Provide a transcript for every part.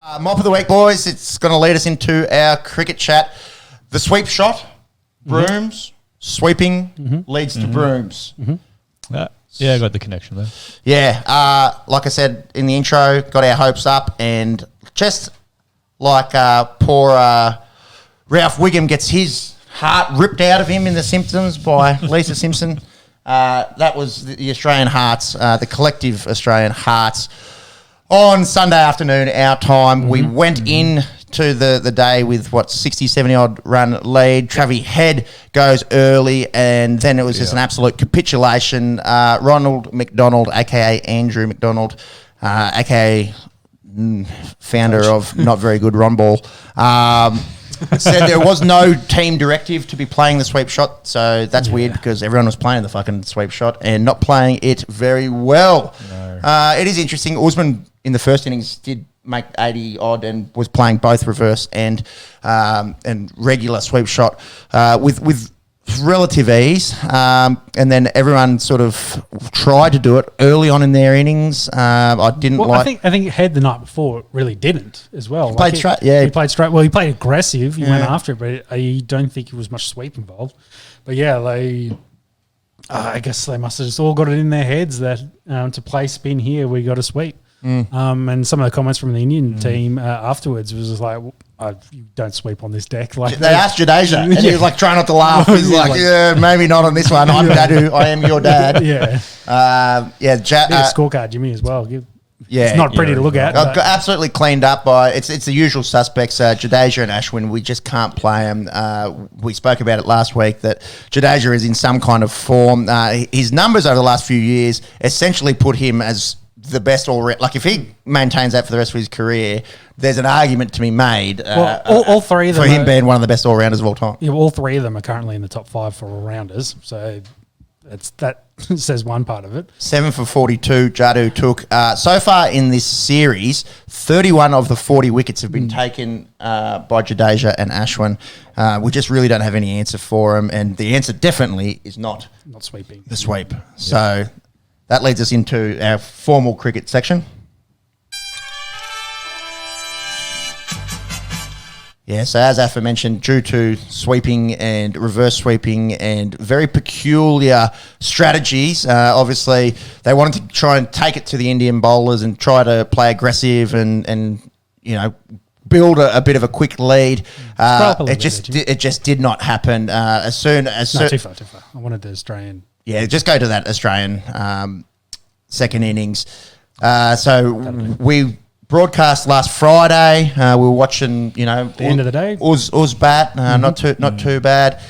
Mop of the week, boys. It's going to lead us into our cricket chat. The sweep shot, brooms, sweeping leads to brooms. Yeah, I got the connection there. Yeah, like I said in the intro, got our hopes up, and just like poor Ralph Wiggum gets his heart ripped out of him in The Simpsons by Lisa Simpson. That was the Australian hearts, the collective Australian hearts. On Sunday afternoon, our time, we went in to the day with, 60, 70-odd run lead. Travis Head goes early, and then it was just an absolute capitulation. Ronald McDonald, a.k.a. Andrew McDonald, a.k.a. founder of Not Very Good Ron Ball, said there was no team directive to be playing the sweep shot, so that's weird because everyone was playing the fucking sweep shot and not playing it very well. No. It is interesting. Usman in the first innings did make 80 odd and was playing both reverse and regular sweep shot with relative ease, and then everyone sort of tried to do it early on in their innings. I think Head the night before really didn't as well. He played straight. He played straight. Well, he played aggressive. He went after it, but I don't think there was much sweep involved. But yeah, I guess they must have just all got it in their heads that to play spin here, we got to sweep. And some of the comments from the Indian team afterwards was just like, you don't sweep on this deck. Like they asked Jadeja, and he was like trying not to laugh. He's like, maybe not on this one. I'm Dadu. I am your dad. Scorecard, Jimmy, as well. It's not pretty to look at. Got absolutely cleaned up by it's the usual suspects, Jadeja and Ashwin. We just can't play them. We spoke about it last week that Jadeja is in some kind of form. His numbers over the last few years essentially put him as the best all-round. Like if he maintains that for the rest of his career, there's an argument to be made. All three of them for him being one of the best all-rounders of all time. Yeah, all three of them are currently in the top 5 for all-rounders. So that says one part of it. 7 for 42, Jadu took. So far in this series, 31 of the 40 wickets have been taken by Jadeja and Ashwin. We just really don't have any answer for him, and the answer definitely is not sweeping. The sweep. Yeah. So that leads us into our formal cricket section. Yeah, so as Afa mentioned, due to sweeping and reverse sweeping and very peculiar strategies, obviously they wanted to try and take it to the Indian bowlers and try to play aggressive and build a bit of a quick lead. It just did not happen. Too far. I wanted the Australian. Yeah, just go to that Australian second innings. So we broadcast last Friday. We were watching, the end of the day. Uz bat, not too bad.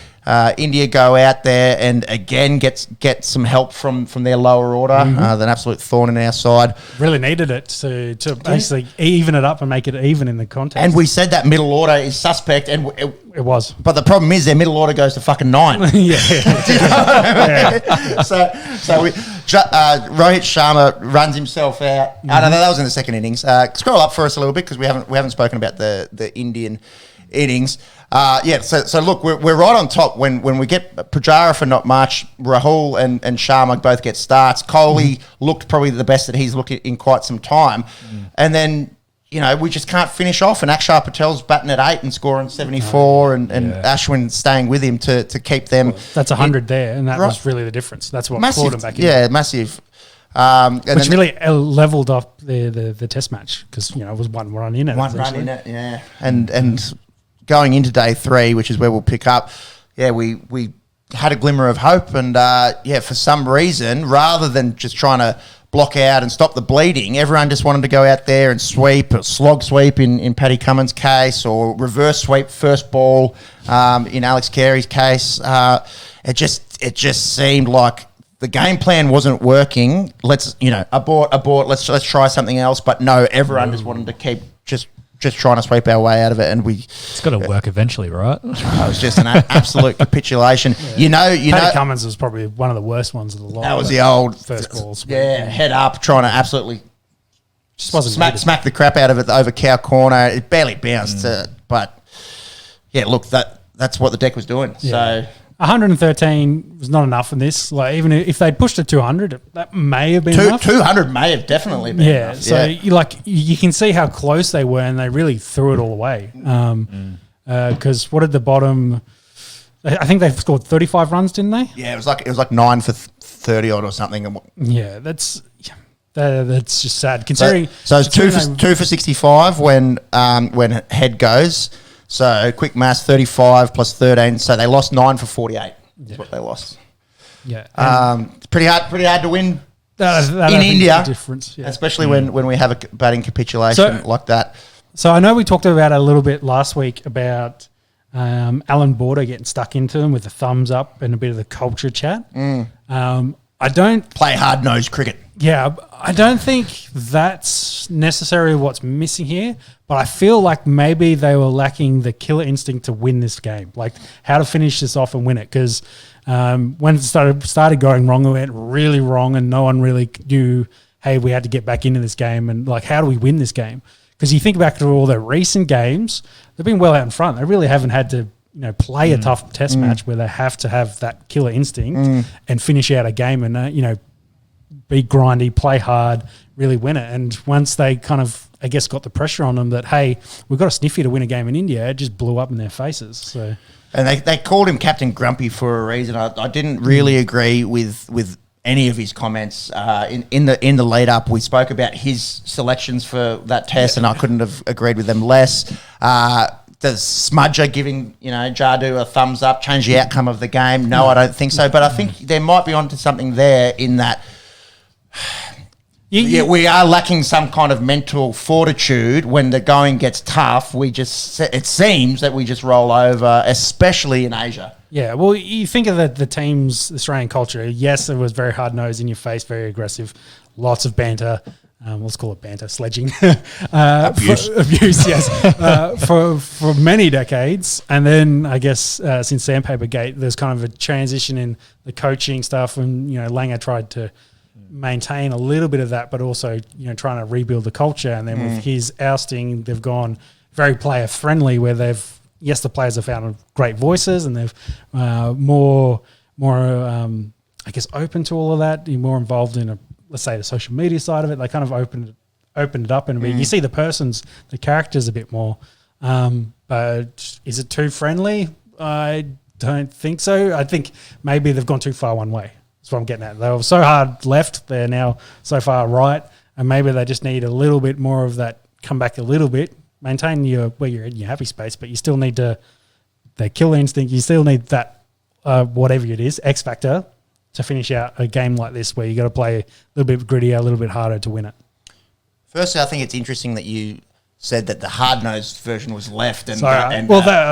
India go out there and again get some help from their lower order. An absolute thorn in our side. Really needed it to basically even it up and make it even in the contest. And we said that middle order is suspect, and it was. But the problem is their middle order goes to fucking 9. So Rohit Sharma runs himself out. I don't know, that was in the second innings. Scroll up for us a little bit because we haven't spoken about the Indian innings. So look, we're right on top when we get Pujara for not much. Rahul and Sharma both get starts. Kohli looked probably the best that he's looked in quite some time. And then, we just can't finish off. And Akshar Patel's batting at 8 and scoring 74 and Ashwin staying with him to keep them. That's 100 there, and that was really the difference. That's what clawed him back in. Yeah, massive. Which really leveled up the test match because, it was one run in it. One run in it, yeah. And going into day 3, which is where we'll pick up, we had a glimmer of hope, and for some reason, rather than just trying to block out and stop the bleeding, everyone just wanted to go out there and sweep, or slog sweep in Paddy Cummins' case, or reverse sweep first ball in Alex Carey's case. It just seemed like the game plan wasn't working. Let's abort. Let's try something else. But no, everyone just wanted to keep just trying to sweep our way out of it, and it's got to work eventually, right? It was just an absolute capitulation. Paddy Cummins was probably one of the worst ones of the lot. That was the old first balls. Yeah, head up, trying to absolutely just wasn't smack the crap out of it over cow corner. It barely bounced, but yeah, look, that's what the deck was doing. Yeah. So. 113 was not enough in this. Like, even if they'd pushed to 200, that may have been enough. 200 may have definitely been enough. So you can see how close they were, and they really threw it all away. Because what did the bottom? I think they scored 35 runs, didn't they? Yeah, it was like 9 for 30 odd or something. Yeah, that's just sad considering. So it's two for 65 when head goes. So quick maths, 35 plus 13. So they lost 9 for 48. That's what they lost. Yeah, it's pretty hard to win that in India, difference, especially when we have a batting capitulation like that. So I know we talked about it a little bit last week about Alan Border getting stuck into them with the thumbs up and a bit of the culture chat. I don't play hard-nosed cricket. Yeah, I don't think that's necessarily what's missing here, but I feel like maybe they were lacking the killer instinct to win this game, like how to finish this off and win it. Because when it started going wrong, it went really wrong, and no one really knew, hey, we had to get back into this game, and like, how do we win this game? Because you think back to all their recent games, they've been well out in front. They really haven't had to play a tough test match where they have to have that killer instinct and finish out a game and, be grindy, play hard, really win it. And once they kind of, I guess, got the pressure on them that, hey, we've got a sniffy to win a game in India, it just blew up in their faces. So, and they called him Captain Grumpy for a reason. I didn't really agree with any of his comments. In the lead up, we spoke about his selections for that test, and I couldn't have agreed with them less. The smudger giving, Jadu a thumbs up, change the outcome of the game. No, I don't think so. But I think there might be onto something there in that, we are lacking some kind of mental fortitude when the going gets tough. It seems that we just roll over, especially in Asia. Yeah, well, you think of the team's Australian culture. Yes, it was very hard-nosed, in your face, very aggressive, lots of banter. Let's call it banter, sledging. Abuse, yes. For many decades. And then, I guess, since Sandpaper Gate, there's kind of a transition in the coaching stuff. And, Langer tried to maintain a little bit of that, but also, trying to rebuild the culture. And then with his ousting, they've gone very player-friendly, where the players have found great voices, and they've more I guess, open to all of that, more involved in let's say the social media side of it. They kind of opened it up, and you see the characters a bit more. But is it too friendly? I don't think so. I think maybe they've gone too far one way. That's what I'm getting at. They were so hard left, they're now so far right, and maybe they just need a little bit more of that, come back a little bit, maintain where you're in your happy space, but you still need the killer instinct. You still need that, whatever it is, X factor, to finish out a game like this where you got to play a little bit grittier, a little bit harder to win it. Firstly, I think it's interesting that you said that the hard-nosed version was left. And that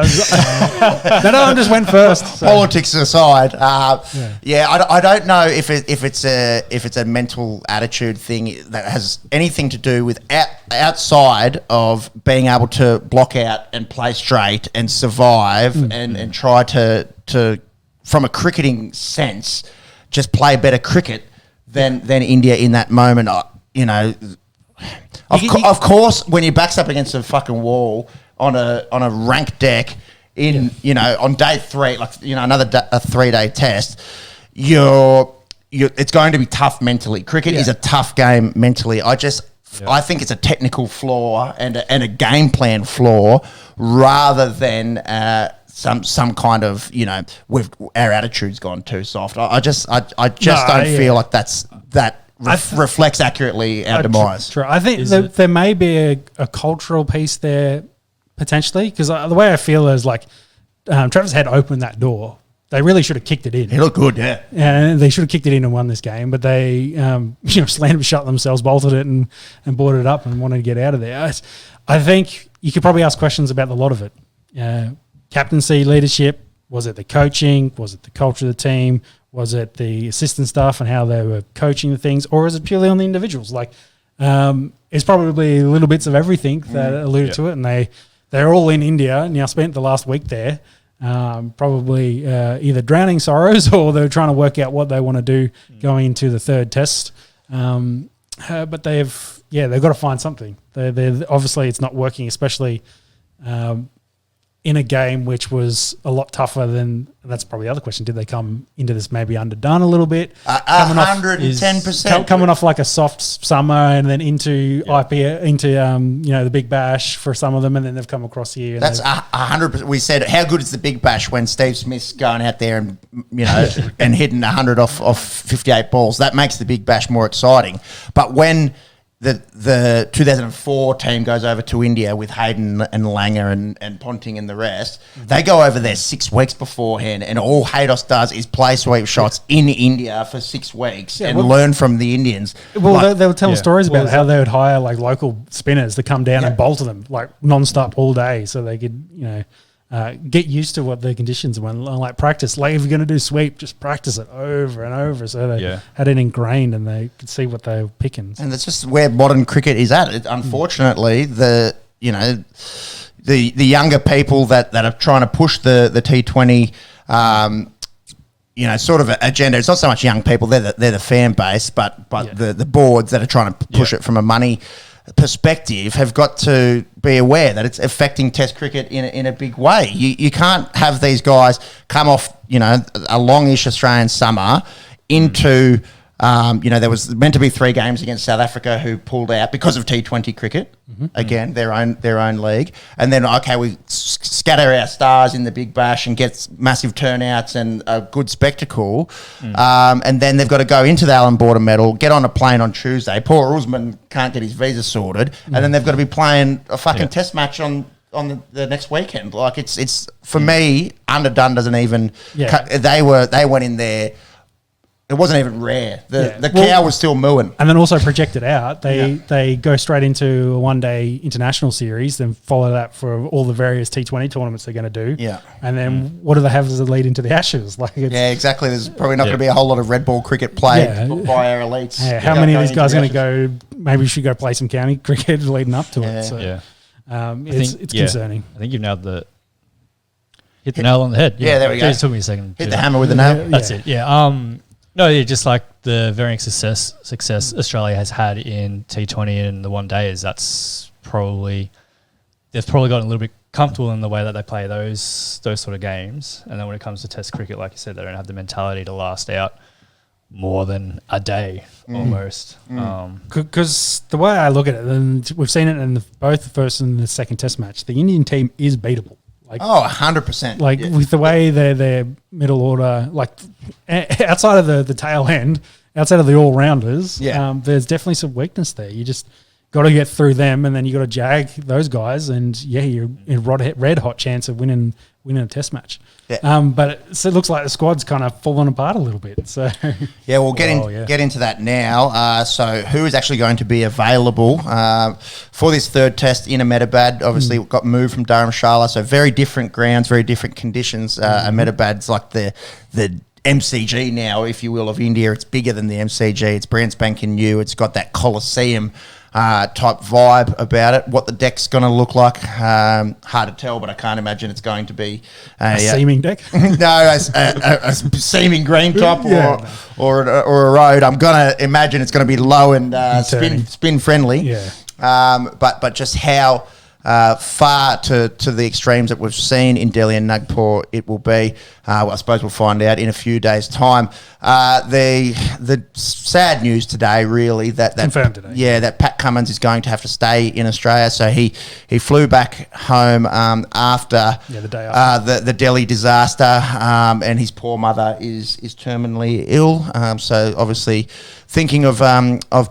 one just went first. So. Politics aside, I don't know if it's a mental attitude thing that has anything to do with outside of being able to block out and play straight and survive and try to from a cricketing sense just play better cricket than India in that moment. Of course, when your back's up against a fucking wall on a rank deck on day 3, a 3-day test, it's going to be tough mentally. Cricket is a tough game mentally. I think it's a technical flaw and a game plan flaw rather than some kind of our attitude's gone too soft. I just don't feel like that reflects accurately our demise. True. I think there may be a cultural piece there potentially, because the way I feel is like Travis Head opened that door. They really should have kicked it in. He looked good, yeah. And they should have kicked it in and won this game, but they slammed shut themselves, bolted it and boarded it up and wanted to get out of there. I think you could probably ask questions about a lot of it. Captaincy, leadership, was it the coaching? Was it the culture of the team? Was it the assistant staff and how they were coaching the things? Or is it purely on the individuals? It's probably little bits of everything that alluded to it. And they're all in India and spent the last week there, probably either drowning sorrows or they're trying to work out what they want to do going into the third test. But they've got to find something. They're obviously it's not working, especially in a game which was a lot tougher than. That's probably the other question. Did they come into this maybe underdone a little bit? 110%. Coming off like a soft summer and then into the Big Bash for some of them, and then they've come across here. And that's 100%. We said, how good is the Big Bash when Steve Smith's going out there and and hitting 100 off 58 balls? That makes the Big Bash more exciting. But when the 2004 team goes over to India with Hayden and Langer and Ponting and the rest, they go over there 6 weeks beforehand, and all Haydos does is play sweep shots in India for 6 weeks and learn from the Indians. Well, they were telling stories about how they would hire like local spinners to come down and bowl to them like non-stop all day, so they could get used to what the conditions were. Like practice, like if you're going to do sweep, just practice it over and over. So they had it ingrained and they could see what they were picking. And that's just where modern cricket is at. Unfortunately, the younger people that are trying to push the T20, sort of agenda. It's not so much young people; they're the fan base, but the boards that are trying to push it from a money perspective have got to be aware that it's affecting Test cricket in a big way. You can't have these guys come off, a longish Australian summer into, there was meant to be 3 games against South Africa who pulled out because of T20 cricket. Again, their own league, and then we scatter our stars in the Big Bash and get massive turnouts and a good spectacle, and then they've got to go into the Allan Border Medal, get on a plane on Tuesday. Poor Usman can't get his visa sorted, and then they've got to be playing a fucking Test match on the next weekend. Like it's for me, underdone doesn't even. They went in there. It wasn't even rare. The cow was still mooing. And then also projected out, they go straight into a one-day international series, then follow that for all the various T20 tournaments they're going to do. Yeah. And then what do they have as a lead into the Ashes? Exactly. There's probably not going to be a whole lot of red ball cricket played by our elites. Yeah. How many of these guys are going to go, maybe we should go play some county cricket leading up to it. So, it's concerning. I think you've nailed hit the nail on the head. Yeah, there we go. It took me a second. Hit the hammer with the nail. That's it. Yeah. Just like the varying success Australia has had in T20 and the one days, they've probably gotten a little bit comfortable in the way that they play those sort of games. And then when it comes to Test cricket, like you said, they don't have the mentality to last out more than a day almost. Because the way I look at it, and we've seen it in both the first and the second Test match, the Indian team is beatable. 100%. With the way their middle order, outside of the tail end, outside of the all-rounders, there's definitely some weakness there. You just got to get through them, and then you got to jag those guys, and you're in red hot chance of winning a Test match. Yeah. But it looks like the squad's kind of fallen apart a little bit. So we'll get into that now. So who is actually going to be available for this third Test in Ahmedabad? Obviously, it got moved from Dharamshala, so very different grounds, very different conditions. Ahmedabad's like the MCG now, if you will, of India. It's bigger than the MCG. It's brand spanking new. It's got that Colosseum type vibe about it. What the deck's going to look like, hard to tell, but I can't imagine it's going to be a seaming deck. No, a seaming green top or a road. I'm going to imagine it's going to be low and spin friendly. Yeah. But just how far to the extremes that we've seen in Delhi and Nagpur it will be. I suppose we'll find out in a few days' time. The sad news today, really, that confirmed today. Yeah, that Pat Cummins is going to have to stay in Australia. So he flew back home after the day after the Delhi disaster, and his poor mother is terminally ill. So obviously thinking of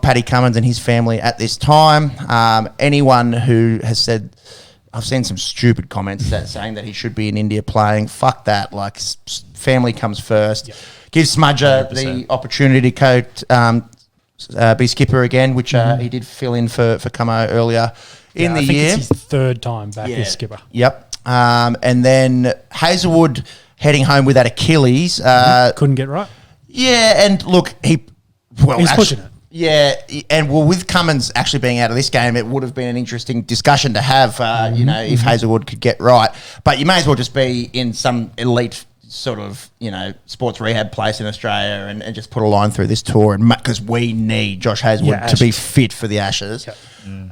Paddy Cummins and his family at this time. Anyone who has said, I've seen some stupid comments saying that he should be in India playing. Fuck that. Like, family comes first. Yep. Give Smudger 100%. The opportunity to be skipper again, which he did fill in for Camo earlier in the year. It's his third time back as skipper. Yep. And then Hazelwood heading home with that Achilles. Couldn't get right. Yeah, and look, he's pushing it. Yeah, and with Cummins actually being out of this game, it would have been an interesting discussion to have, if Hazelwood could get right. But you may as well just be in some elite sort of, sports rehab place in Australia and just put a line through this tour, and because we need Josh Hazlewood to be fit for the Ashes. Yep.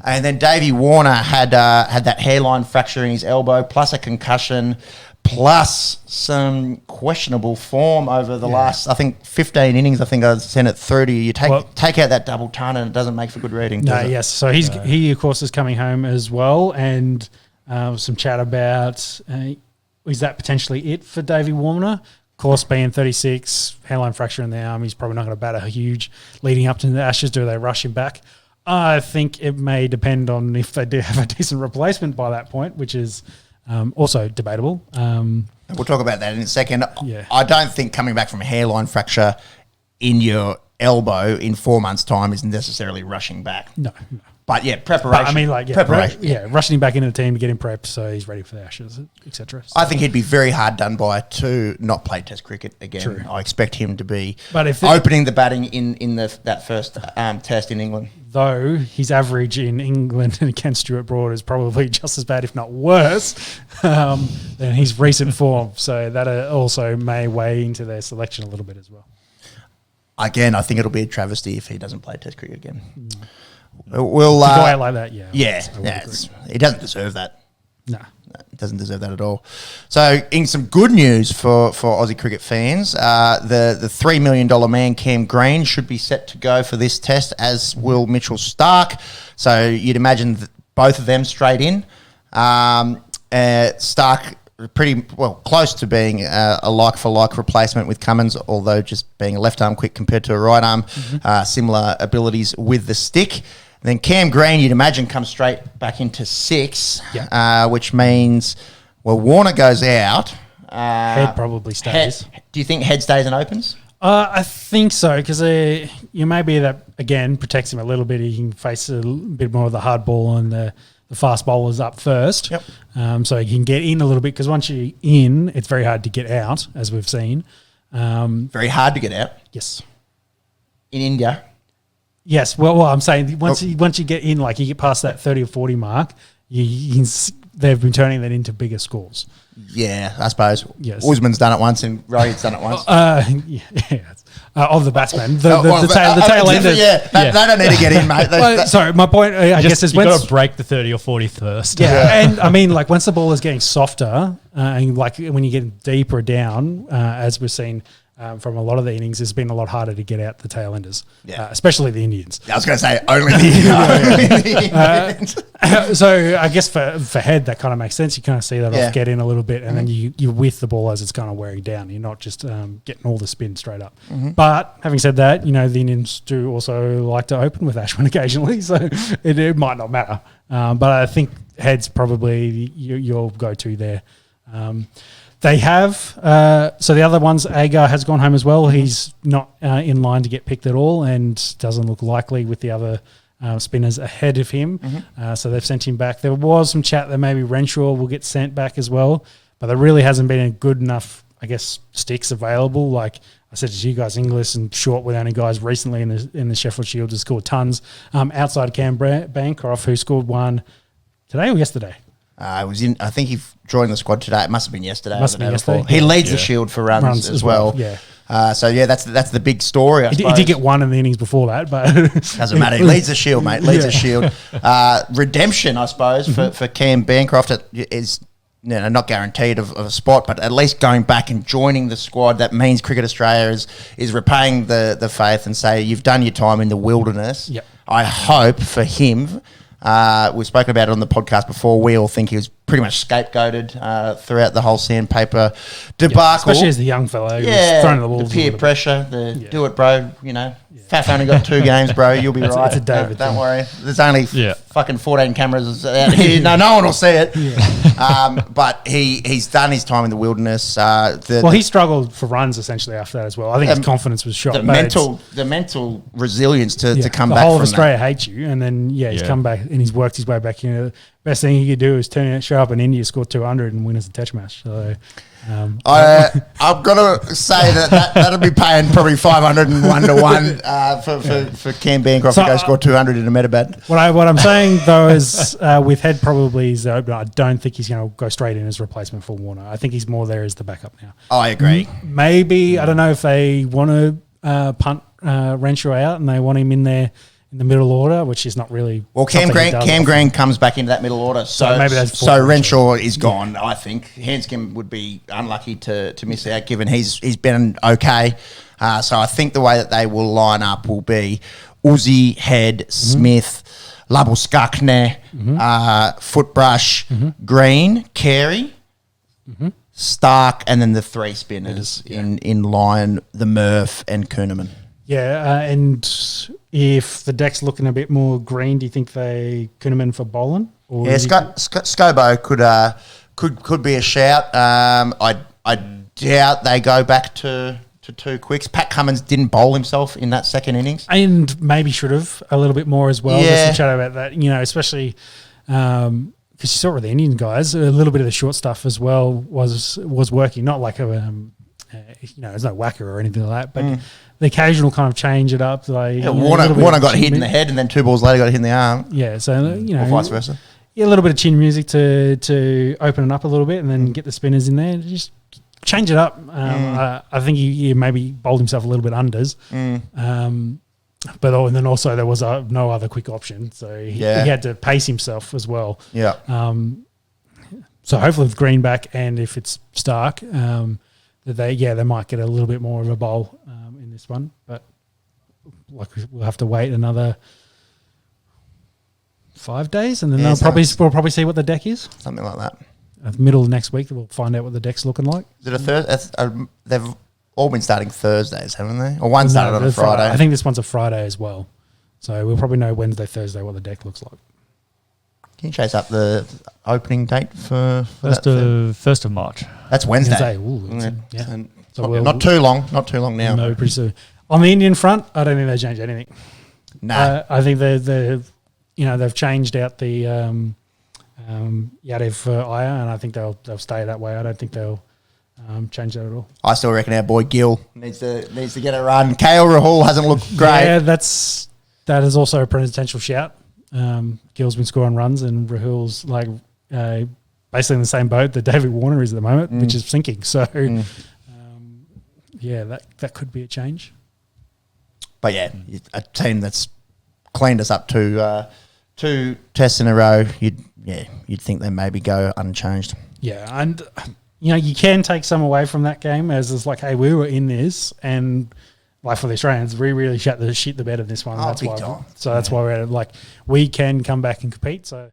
And then Davey Warner had that hairline fracture in his elbow, plus a concussion, plus some questionable form over the last, I think, 15 innings. I think I sent it through to you. You take out that double ton and it doesn't make for good reading. No, yes. So he, of course, is coming home as well, and some chat about is that potentially it for Davey Warner? Of course, being 36, hairline fracture in the arm, he's probably not going to batter huge leading up to the Ashes. Do they rush him back? I think it may depend on if they do have a decent replacement by that point, which is also debatable. We'll talk about that in a second. Yeah. I don't think coming back from a hairline fracture in your elbow in 4 months' time is necessarily rushing back. No. But yeah, preparation. Preparation. Rushing him back into the team to get him prepped so he's ready for the Ashes, etc. So. I think he'd be very hard done by to not play Test cricket again. True. I expect him to be if opening the batting in that first Test in England. Though his average in England and against Stuart Broad is probably just as bad, if not worse, than his recent form. So that also may weigh into their selection a little bit as well. Again, I think it'll be a travesty if he doesn't play Test cricket again. We'll go out like that, he doesn't deserve that. No, he doesn't deserve that at all. So, in some good news for Aussie cricket fans, the $3 million man Cam Green should be set to go for this Test, as will Mitchell Stark. So you'd imagine both of them straight in. Stark pretty close to being a like-for-like replacement with Cummins, although just being a left-arm quick compared to a right arm. Similar abilities with the stick. Then Cam Green, you'd imagine, comes straight back into 6, which means, Warner goes out. Head probably stays. Do you think Head stays and opens? I think so, because maybe that, again, protects him a little bit. He can face a bit more of the hard ball and the fast bowlers up first. Yep. So he can get in a little bit, because once you're in, it's very hard to get out, as we've seen. Very hard to get out? Yes. In India? Yes. Well, I'm saying once you get in, like you get past that 30 or 40 mark, they've been turning that into bigger scores. Yeah, I suppose. Yes. Usman's done it once and Rohit's done it once. Of the batsmen. The tail enders. They don't need to get in, mate. Sorry, my point, I guess, is you've got to break the 30 or 40 first. Yeah, and I mean, like, once the ball is getting softer, and like when you get deeper down, as we've seen from a lot of the innings, it's been a lot harder to get out the tail enders, especially the Indians. I was going to say only the Indians. So I guess for Head, that kind of makes sense. You kind of see that off, get in a little bit, and then you're with the ball as it's kind of wearing down. You're not just getting all the spin straight up. But having said that, the Indians do also like to open with Ashwin occasionally, so it might not matter. But I think Head's probably your go-to there. They have, so the other ones, Agar has gone home as well. He's not in line to get picked at all and doesn't look likely with the other spinners ahead of him. So they've sent him back. There was some chat that maybe Renshaw will get sent back as well, but there really hasn't been a good enough, I guess, sticks available. Like I said to you guys, Inglis and Short were the only guys recently in the Sheffield Shield to score tons. Outside Cam Bancroft, who scored one today or yesterday? I think he joined the squad today. It must have been yesterday. Yesterday. He leads the Shield for runs as well. Yeah. That's the big story. He did get one in the innings before that, but doesn't matter. He leads the Shield, mate. The Shield. Redemption, I suppose, for Cam Bancroft is not guaranteed of a spot, but at least going back and joining the squad. That means Cricket Australia is repaying the faith and say you've done your time in the wilderness. Yep. I hope for him. We've spoken about it on the podcast before. We all think he was pretty much scapegoated throughout the whole sandpaper debacle. Especially as the young fellow who was thrown to the walls. The peer pressure, do it, bro. Faf only got 2 games, bro. You'll be right. It's a David Don't worry. There's only fucking 14 cameras out here. No one will see it. But he's done his time in the wilderness. He struggled for runs essentially after that as well. I think his confidence was shot. The mental resilience to come back. The whole of Australia hates you, and then he's come back and he's worked his way back in. best thing he could do is show up in India, score 200 and win us a test match. So I'm going to say that'll be paying probably 501 to 1 for Cam Bancroft to go score 200 in a Metabad. What I'm saying, though, is with Head probably is the opener. I don't think he's going to go straight in as replacement for Warner. I think he's more there as the backup now. I agree. Maybe, I don't know if they want to punt Renshaw out and they want him in there in the middle order, which is not really. Well, Cam Green comes back into that middle order, so maybe that's Renshaw is gone. I think Hanscom would be unlucky to miss out, given he's been okay. So I think the way that they will line up will be Uzi, Head, Smith, Labuskakne, Footbrush, Green, Carey, Stark, and then the three spinners in line, the Murph and Kuhneman. Yeah, and if the deck's looking a bit more green, do you think they Kuhneman for bowling? Or Scobo could be a shout. I doubt they go back to two quicks. Pat Cummins didn't bowl himself in that second innings, and maybe should have a little bit more as well. Yeah. There's some chat about that, especially because you saw it with the Indian guys. A little bit of the short stuff as well was working. Not like there's no whacker or anything like that, but the occasional kind of change it up. Like Warner got hit in the head, and then 2 balls later got hit in the arm. Yeah, so or vice versa. Yeah, a little bit of chin music to open it up a little bit, and then get the spinners in there. Just change it up. I think he maybe bowled himself a little bit unders. But then also there was no other quick option, so he had to pace himself as well. Yeah. So hopefully with Green back, and if it's Stark, they might get a little bit more of a bowl in this one, but we'll have to wait another 5 days, and then we'll probably see what the deck is. Something like that. Middle of next week, we'll find out what the deck's looking like. Is it a Thursday? They've all been starting Thursdays, haven't they? Or one started on a Friday. I think this one's a Friday as well, so we'll probably know Wednesday, Thursday what the deck looks like. Can you chase up the opening date for first of March? That's Wednesday. So not too long now. No, pretty soon. On the Indian front, I don't think they changed anything. No, I think they've changed out the Yadev for Aya, and I think they'll stay that way. I don't think they'll change that at all. I still reckon our boy Gill needs to get a run. Kale Rahul hasn't looked great. Yeah, that is also a potential shout. Gill's been scoring runs, and Rahul's basically in the same boat that David Warner is at the moment, which is sinking. So, that could be a change. But yeah, a team that's cleaned us up two tests in a row, you'd think they maybe go unchanged. Yeah, and you can take some away from that game as it's like, hey, we were in this, and like for the Australians, we really shit the bed in this one. That's why. So that's why we're we can come back and compete. So